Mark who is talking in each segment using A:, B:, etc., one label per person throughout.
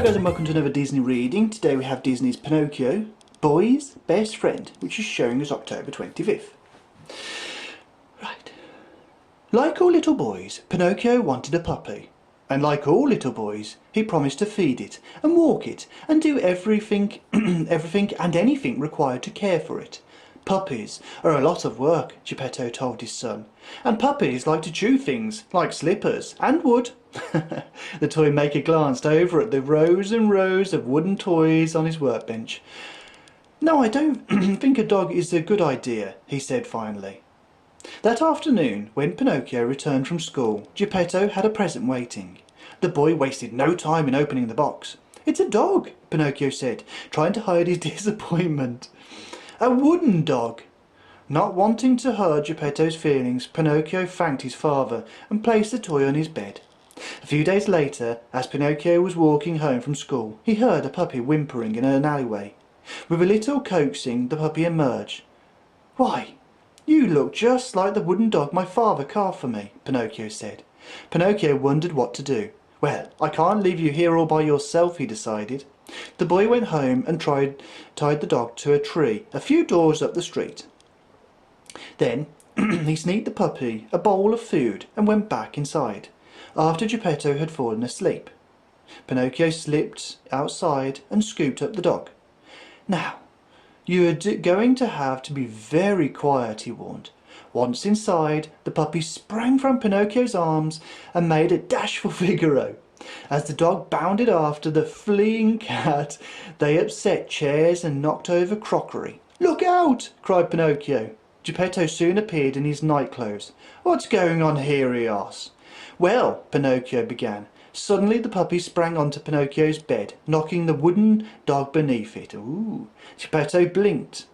A: guys, and welcome to another Disney reading. Today we have Disney's Pinocchio, Boy's Best Friend, which is showing us October 25th. Right. Like all little boys, Pinocchio wanted a puppy. And like all little boys, he promised to feed it and walk it and do everything, everything and anything required to care for it. Puppies are a lot of work, Geppetto told his son, and puppies like to chew things, like slippers and wood. The toy maker glanced over at the rows and rows of wooden toys on his workbench. "No, I don't think a dog is a good idea," he said finally. That afternoon, when Pinocchio returned from school, Geppetto had a present waiting. The boy wasted no time in opening the box. "It's a dog," Pinocchio said, trying to hide his disappointment. "A wooden dog." Not wanting to hurt Geppetto's feelings, Pinocchio thanked his father and placed the toy on his bed. A few days later, as Pinocchio was walking home from school, he heard a puppy whimpering in an alleyway. With a little coaxing, the puppy emerged. "Why, you look just like the wooden dog my father carved for me," Pinocchio said. Pinocchio wondered what to do. "Well, I can't leave you here all by yourself," he decided. The boy went home and tied the dog to a tree a few doors up the street. Then he sneaked the puppy a bowl of food and went back inside, after Geppetto had fallen asleep. Pinocchio slipped outside and scooped up the dog. "Now, you are going to have to be very quiet," he warned. Once inside, the puppy sprang from Pinocchio's arms and made a dash for Figaro. As the dog bounded after the fleeing cat, they upset chairs and knocked over crockery. "Look out!" cried Pinocchio. Geppetto soon appeared in his nightclothes. "What's going on here?" he asked. "Well," Pinocchio began. Suddenly the puppy sprang onto Pinocchio's bed, knocking the wooden dog beneath it. Ooh! Geppetto blinked.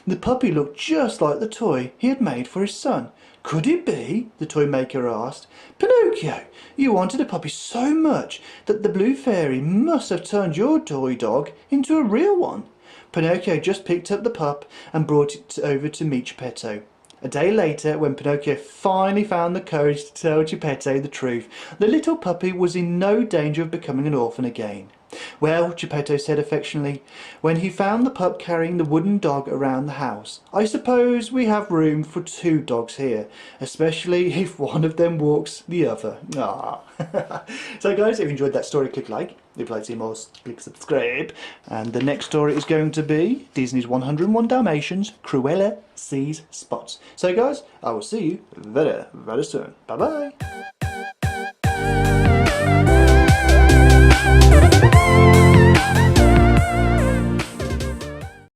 A: The puppy looked just like the toy he had made for his son. "Could it be?" the toy maker asked. "Pinocchio, you wanted a puppy so much that the blue fairy must have turned your toy dog into a real one." Pinocchio just picked up the pup and brought it over to meet Geppetto. A day later, when Pinocchio finally found the courage to tell Geppetto the truth, the little puppy was in no danger of becoming an orphan again. "Well," Geppetto said affectionately, when he found the pup carrying the wooden dog around the house, "I suppose we have room for 2 dogs here, especially if one of them walks the other." Ah. So guys, if you enjoyed that story, click like. If you'd like to see more, click subscribe. And the next story is going to be Disney's 101 Dalmatians, Cruella Sees Spots. So guys, I will see you very, very soon. Bye bye.